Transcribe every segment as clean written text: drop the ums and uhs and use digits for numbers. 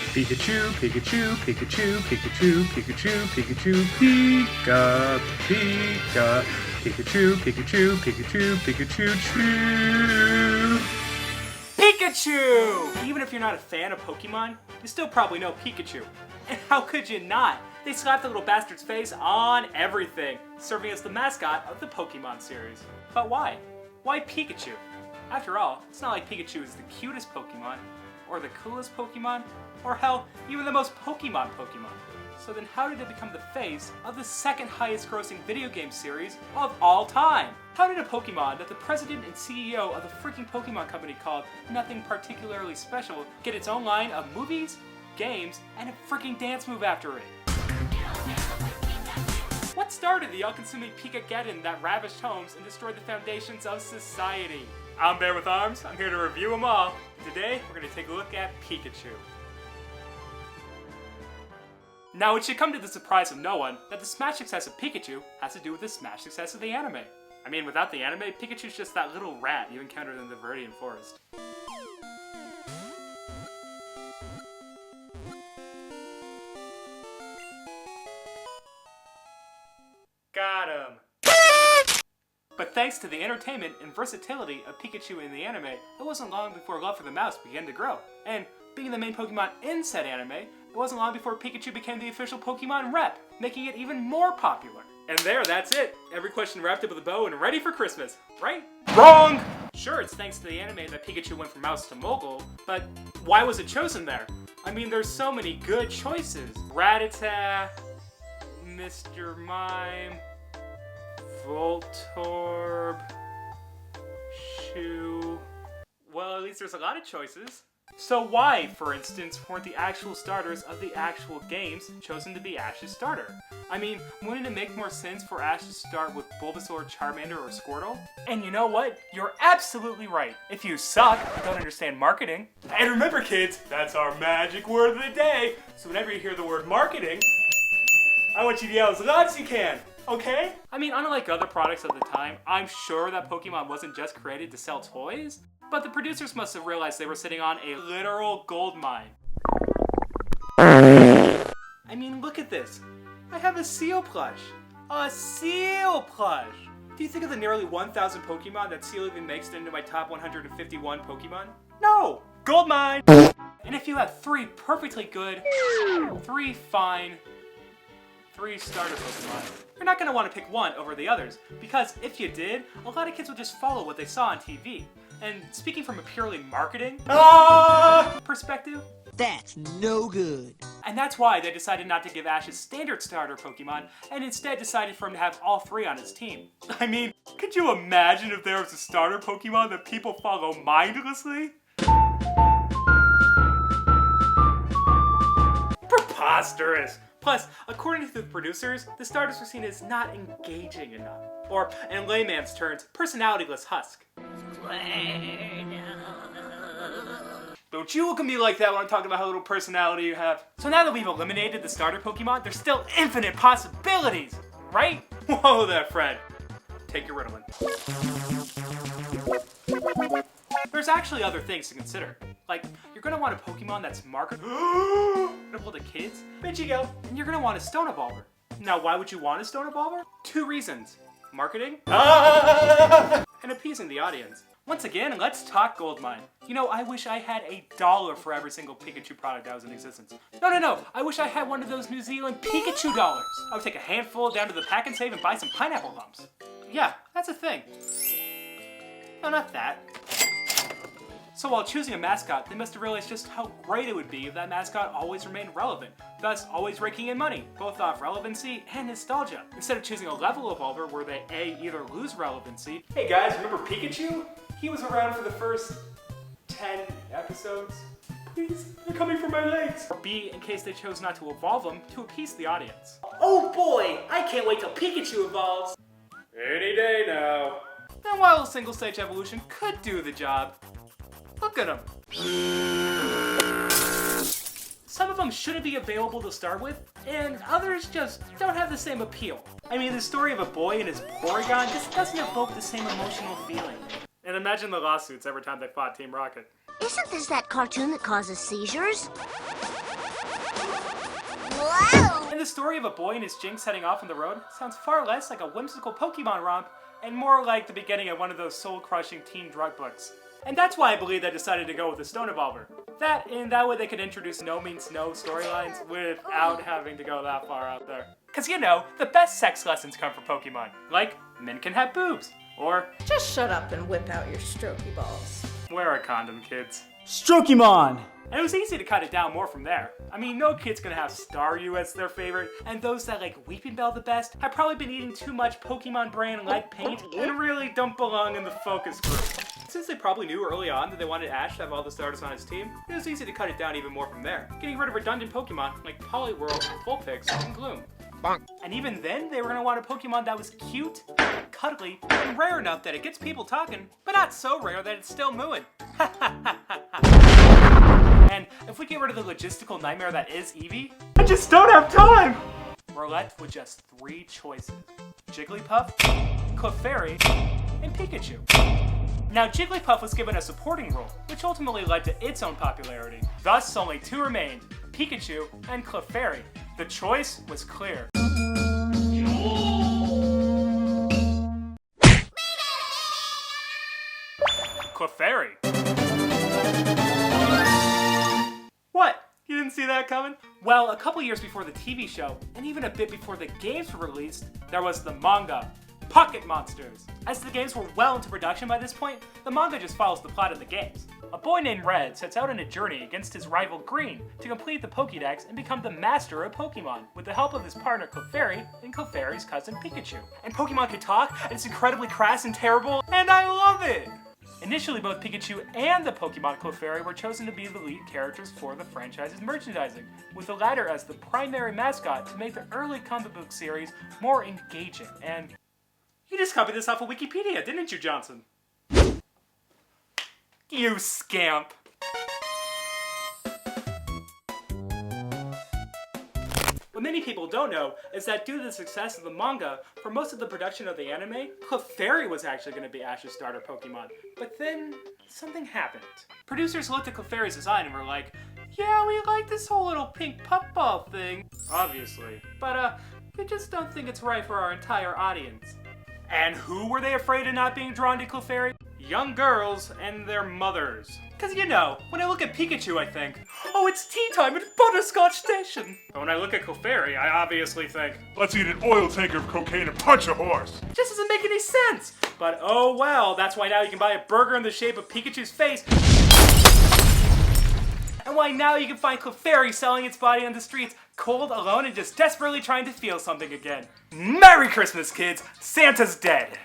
Pikachu, Pikachu, Pikachu, Pikachu, Pikachu, Pikachu, Pika, Pika, Pikachu, Pikachu, Pikachu, Pikachu, Choo. Pikachu! Even if you're not a fan of Pokemon, you still probably know Pikachu. And how could you not? They slapped the little bastard's face on everything, serving as the mascot of the Pokemon series. But why? Why Pikachu? After all, it's not like Pikachu is the cutest Pokemon, or the coolest Pokemon, or hell, even the most Pokemon. So then how did it become the face of the second highest grossing video game series of all time? How did a Pokemon that the president and CEO of the freaking Pokemon company called Nothing Particularly Special get its own line of movies, games, and a freaking dance move after it? What started the all-consuming Pikageddon that ravished homes and destroyed the foundations of society? I'm Bear with Arms, I'm here to review them all. Today, we're going to take a look at Pikachu. Now, it should come to the surprise of no one that the smash success of Pikachu has to do with the smash success of the anime. I mean, without the anime, Pikachu's just that little rat you encountered in the Viridian Forest. Got him! But thanks to the entertainment and versatility of Pikachu in the anime, it wasn't long before love for the mouse began to grow. And being the main Pokemon in said anime, it wasn't long before Pikachu became the official Pokemon rep, making it even more popular. And that's it. Every question wrapped up with a bow and ready for Christmas, right? Wrong! Sure, it's thanks to the anime that Pikachu went from mouse to mogul, but why was it chosen there? I mean, there's so many good choices. Rattata, Mr. Mime, Voltorb, Shoe. Well, at least there's a lot of choices. So why, for instance, weren't the actual starters of the actual games chosen to be Ash's starter? I mean, wouldn't it make more sense for Ash to start with Bulbasaur, Charmander, or Squirtle? And you know what? You're absolutely right. If you suck and don't understand marketing. And remember, kids, that's our magic word of the day. So whenever you hear the word marketing, I want you to yell as loud as you can. Okay? I mean, unlike other products of the time, I'm sure that Pokemon wasn't just created to sell toys, but the producers must have realized they were sitting on a literal gold mine. I mean, look at this. I have a seal plush. A seal plush! Do you think of the nearly 1,000 Pokemon that Seal even makes into my top 151 Pokemon? No! Gold mine! And if you have 3 perfectly good, 3 fine, 3 starter Pokemon, you're not going to want to pick one over the others, because if you did, a lot of kids would just follow what they saw on TV. And speaking from a purely marketing perspective, that's no good. And that's why they decided not to give Ash his standard starter Pokemon, and instead decided for him to have all 3 on his team. I mean, could you imagine if there was a starter Pokemon that people follow mindlessly? Preposterous! Plus, according to the producers, the starters were seen as not engaging enough. Or, in layman's terms, personality-less husk. Don't you look at me like that when I'm talking about how little personality you have. So now that we've eliminated the starter Pokemon, there's still infinite possibilities, right? Whoa there, Fred. Take your Ritalin. There's actually other things to consider. Like, you're gonna want a Pokemon that's marketable to kids, Pichu, and you're gonna want a Stone Evolver. Now, why would you want a Stone Evolver? 2 reasons. Marketing, and appeasing the audience. Once again, let's talk Goldmine. You know, I wish I had $1 for every single Pikachu product that was in existence. No, I wish I had one of those New Zealand Pikachu dollars. I would take a handful down to the Pack and Save and buy some pineapple lumps. Yeah, that's a thing. No, not that. So while choosing a mascot, they must have realized just how great it would be if that mascot always remained relevant, thus always raking in money, both off relevancy and nostalgia. Instead of choosing a level evolver where they A, either lose relevancy. Hey guys, remember Pikachu? He was around for the first 10 episodes. Please, they're coming for my legs. Or B, in case they chose not to evolve them, to appease the audience. Oh boy, I can't wait till Pikachu evolves. Any day now. And while a single stage evolution could do the job, look at them. Some of them shouldn't be available to start with, and others just don't have the same appeal. I mean, the story of a boy and his Porygon just doesn't evoke the same emotional feeling. And imagine the lawsuits every time they fought Team Rocket. Isn't this that cartoon that causes seizures? And the story of a boy and his Jinx heading off on the road sounds far less like a whimsical Pokemon romp and more like the beginning of one of those soul-crushing teen drug books. And that's why I believe they decided to go with the Stone Evolver. That way they could introduce no means no storylines without having to go that far out there. Cause you know, the best sex lessons come from Pokemon. Like, men can have boobs. Or, Just shut up and whip out your strokey balls. wear a condom, kids. Strokemon! And it was easy to cut it down more from there. I mean, no kid's gonna have Staryu as their favorite, and those that like Weeping Bell the best have probably been eating too much Pokemon brand lead paint and really don't belong in the focus group. Since they probably knew early on that they wanted Ash to have all the starters on his team, it was easy to cut it down even more from there, getting rid of redundant Pokemon like Poliwhirl, Vulpix, and Gloom. And even then, they were gonna want a Pokemon that was cute, cuddly, and rare enough that it gets people talking, but not so rare that it's still mooing. And if we get rid of the logistical nightmare that is Eevee, I just don't have time! We're left with just 3 choices. Jigglypuff, Clefairy, and Pikachu. Now Jigglypuff was given a supporting role, which ultimately led to its own popularity. Thus, only 2 remained, Pikachu and Clefairy. The choice was clear. Clefairy. What? You didn't see that coming? Well, a couple years before the TV show, and even a bit before the games were released, there was the manga, Pocket Monsters. As the games were well into production by this point, the manga just follows the plot of the games. A boy named Red sets out on a journey against his rival Green to complete the Pokédex and become the master of Pokemon with the help of his partner Clefairy and Clefairy's cousin Pikachu. And Pokemon can talk, and it's incredibly crass and terrible, and I love it! Initially, both Pikachu and the Pokemon Clefairy were chosen to be the lead characters for the franchise's merchandising, with the latter as the primary mascot to make the early comic book series more engaging. And you just copied this off of Wikipedia, didn't you, Johnson? You scamp! What many people don't know is that due to the success of the manga, for most of the production of the anime, Clefairy was actually going to be Ash's starter Pokemon. But then, something happened. Producers looked at Clefairy's design and were like, yeah, we like this whole little pink puffball thing. Obviously. But, we just don't think it's right for our entire audience. And who were they afraid of not being drawn to Clefairy? Young girls and their mothers. Cause you know, when I look at Pikachu I think, oh, it's tea time at Butterscotch Station. But when I look at Clefairy, I obviously think, Let's eat an oil tanker of cocaine and punch a horse. it just doesn't make any sense. But oh well, that's why now you can buy a burger in the shape of Pikachu's face. And why now you can find Clefairy selling its body on the streets, cold, alone, and just desperately trying to feel something again. Merry Christmas, kids! Santa's dead!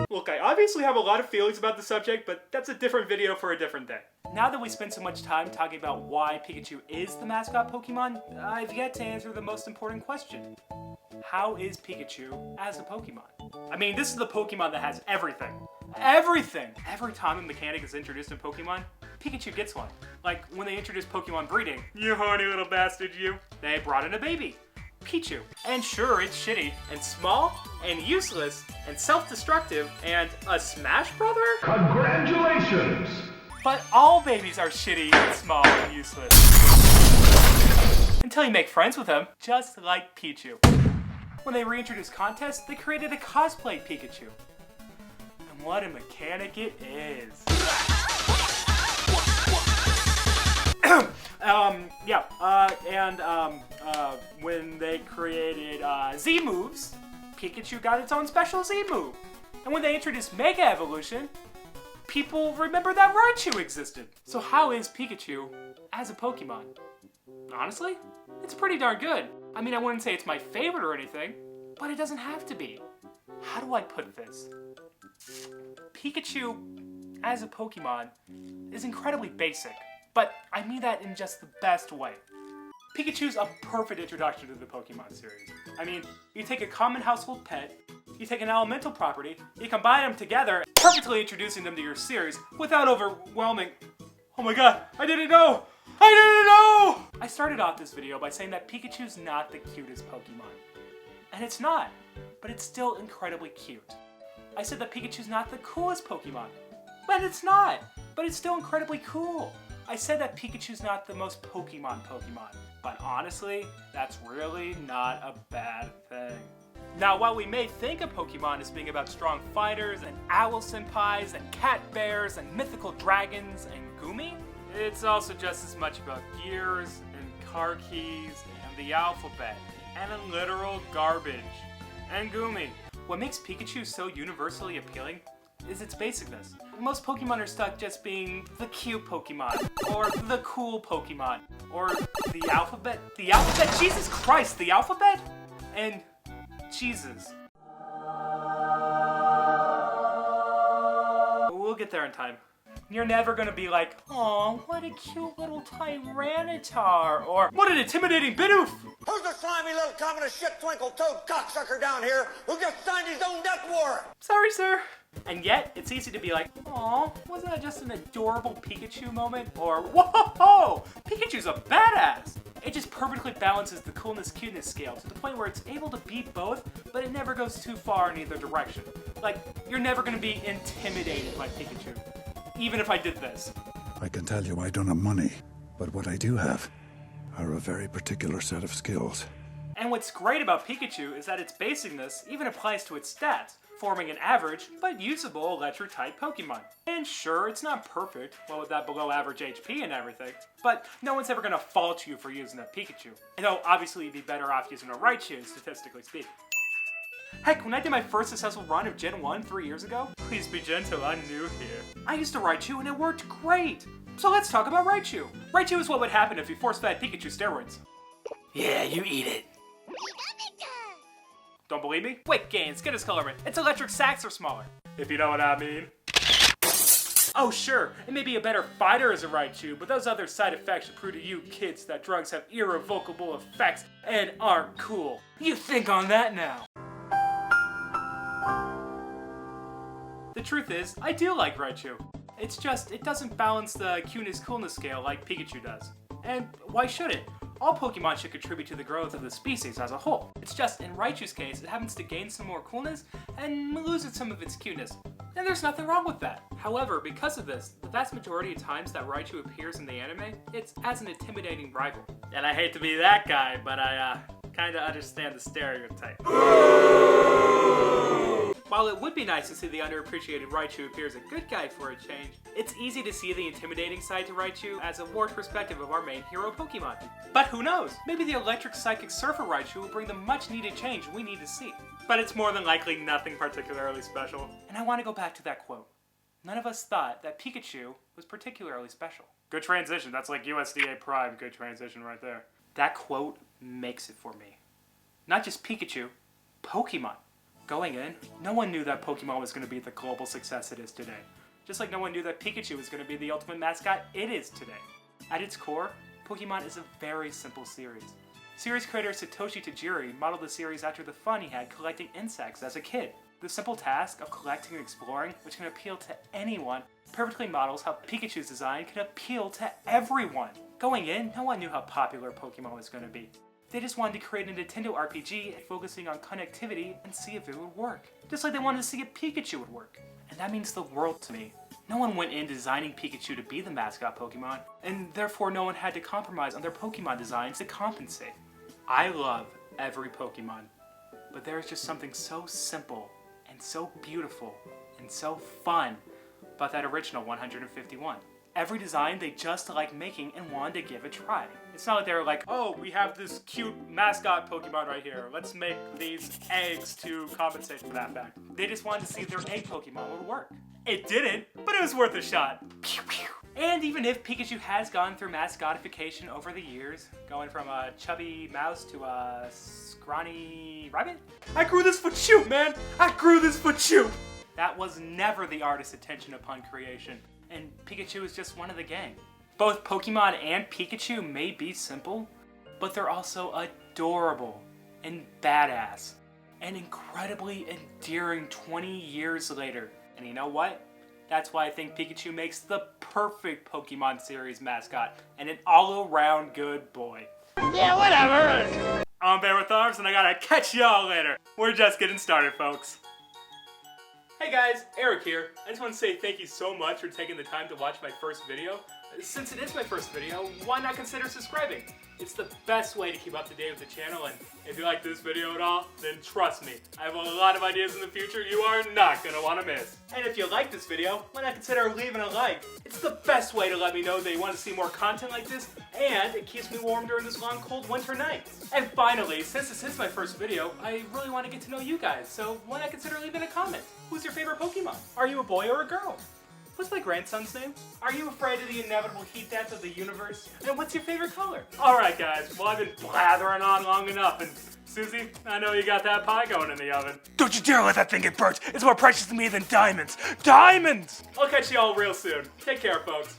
Look, I obviously have a lot of feelings about the subject, but that's a different video for a different day. Now that we spent so much time talking about why Pikachu is the mascot Pokemon, I've yet to answer the most important question. How is Pikachu as a Pokemon? I mean, this is the Pokemon that has everything. Everything! Every time a mechanic is introduced in Pokemon, Pikachu gets one. Like when they introduced Pokemon breeding. You horny little bastard, you. They brought in a baby. Pichu. And sure, it's shitty, and small, and useless, and self-destructive, and a Smash Brother? Congratulations! But all babies are shitty and small and useless. Until you make friends with them, just like Pichu. When they reintroduced contests, they created a cosplay Pikachu. And what a mechanic it is. When they created Z moves, Pikachu got its own special Z move. And when they introduced Mega Evolution, people remember that Raichu existed. So how is Pikachu as a Pokemon? Honestly, it's pretty darn good. I mean, I wouldn't say it's my favorite or anything, but it doesn't have to be. How do I put this? Pikachu as a Pokemon is incredibly basic, but I mean that in just the best way. Pikachu's a perfect introduction to the Pokemon series. I mean, you take a common household pet, you take an elemental property, you combine them together, perfectly introducing them to your series without overwhelming. Oh my god, I didn't know! I didn't know! I started off this video by saying that Pikachu's not the cutest Pokemon. And it's not, but it's still incredibly cute. I said that Pikachu's not the coolest Pokemon. And it's not, but it's still incredibly cool. I said that Pikachu's not the most Pokemon, but honestly, that's really not a bad thing. Now, while we may think of Pokemon as being about strong fighters and owl senpais and cat bears and mythical dragons and Gumi, it's also just as much about gears and car keys and the alphabet and a literal garbage and Gumi. What makes Pikachu so universally appealing is its basicness. Most Pokemon are stuck just being the cute Pokemon, or the cool Pokemon, or the alphabet. The alphabet? Jesus Christ, the alphabet? And Jesus. We'll get there in time. You're never gonna be like, "Aw, what a cute little Tyranitar," or "What an intimidating Bidoof!" Who's the slimy little communist shit twinkle toad cocksucker down here who just signed his own death warrant? Sorry, sir. And yet, it's easy to be like, "Aw, wasn't that just an adorable Pikachu moment?" Or, "Whoa, Pikachu's a badass!" It just perfectly balances the coolness-cuteness scale to the point where it's able to be both, but it never goes too far in either direction. Like, you're never gonna be intimidated by Pikachu. Even if I did this. I can tell you I don't have money, but what I do have are a very particular set of skills. And what's great about Pikachu is that its basicness even applies to its stats, forming an average but usable electric-type Pokemon. And sure, it's not perfect, well with that below average HP and everything, but no one's ever gonna fault you for using a Pikachu. Though obviously you'd be better off using a Raichu, statistically speaking. Heck, when I did my first successful run of Gen 1 3 years ago, please be gentle, I'm new here, I used a Raichu and it worked great! So let's talk about Raichu. Raichu is what would happen if you force-fed Pikachu steroids. Yeah, you eat it. Don't believe me? Weight gain, skin discolorment, its electric sacs are smaller. If you know what I mean. Oh sure, it may be a better fighter as a Raichu, but those other side effects should prove to you kids that drugs have irrevocable effects and aren't cool. You think on that now. The truth is, I do like Raichu. It's just, it doesn't balance the cuteness-coolness scale like Pikachu does. And why should it? All Pokemon should contribute to the growth of the species as a whole. It's just, in Raichu's case, it happens to gain some more coolness and loses some of its cuteness. And there's nothing wrong with that. However, because of this, the vast majority of times that Raichu appears in the anime, it's as an intimidating rival. And I hate to be that guy, but I kinda understand the stereotype. While it would be nice to see the underappreciated Raichu appear as a good guy for a change, it's easy to see the intimidating side to Raichu as a warped perspective of our main hero Pokemon. But who knows? Maybe the electric psychic surfer Raichu will bring the much needed change we need to see. But it's more than likely nothing particularly special. And I want to go back to that quote. None of us thought that Pikachu was particularly special. Good transition, that's like USDA Prime, good transition right there. That quote makes it for me. Not just Pikachu, Pokemon. Going in, no one knew that Pokemon was going to be the global success it is today. Just like no one knew that Pikachu was going to be the ultimate mascot it is today. At its core, Pokemon is a very simple series. Series creator Satoshi Tajiri modeled the series after the fun he had collecting insects as a kid. The simple task of collecting and exploring, which can appeal to anyone, perfectly models how Pikachu's design can appeal to everyone. Going in, no one knew how popular Pokemon was going to be. They just wanted to create a Nintendo RPG focusing on connectivity and see if it would work. Just like they wanted to see if Pikachu would work. And that means the world to me. No one went in designing Pikachu to be the mascot Pokemon, and therefore no one had to compromise on their Pokemon designs to compensate. I love every Pokemon, but there is just something so simple and so beautiful and so fun about that original 151. Every design they just like making and wanted to give a try. It's not like they were like, oh, we have this cute mascot Pokemon right here. Let's make these eggs to compensate for that fact. They just wanted to see if their egg Pokemon would work. It didn't, but it was worth a shot. Pew, pew. And even if Pikachu has gone through mascotification over the years, going from a chubby mouse to a scrawny rabbit, I grew this for Choop, man! I grew this for Choop! That was never the artist's intention upon creation. And Pikachu is just one of the gang. Both Pokemon and Pikachu may be simple, but they're also adorable and badass and incredibly endearing 20 years later. And you know what? That's why I think Pikachu makes the perfect Pokemon series mascot and an all-around good boy. Yeah, whatever. I'm Bear with Arms and I gotta catch y'all later. We're just getting started, folks. Hey guys, Eric here. I just want to say thank you so much for taking the time to watch my first video. Since it is my first video, why not consider subscribing? It's the best way to keep up to date with the channel, and if you like this video at all, then trust me, I have a lot of ideas in the future you are not going to want to miss. And if you like this video, why not consider leaving a like? It's the best way to let me know that you want to see more content like this, and it keeps me warm during this long, cold winter night. And finally, since this is my first video, I really want to get to know you guys, so why not consider leaving a comment? Who's your favorite Pokemon? Are you a boy or a girl? What's my grandson's name? Are you afraid of the inevitable heat death of the universe? And what's your favorite color? Alright guys, well I've been blathering on long enough, and Susie, I know you got that pie going in the oven. Don't you dare let that thing get burnt. It's more precious to me than diamonds. Diamonds! I'll catch you all real soon. Take care, folks.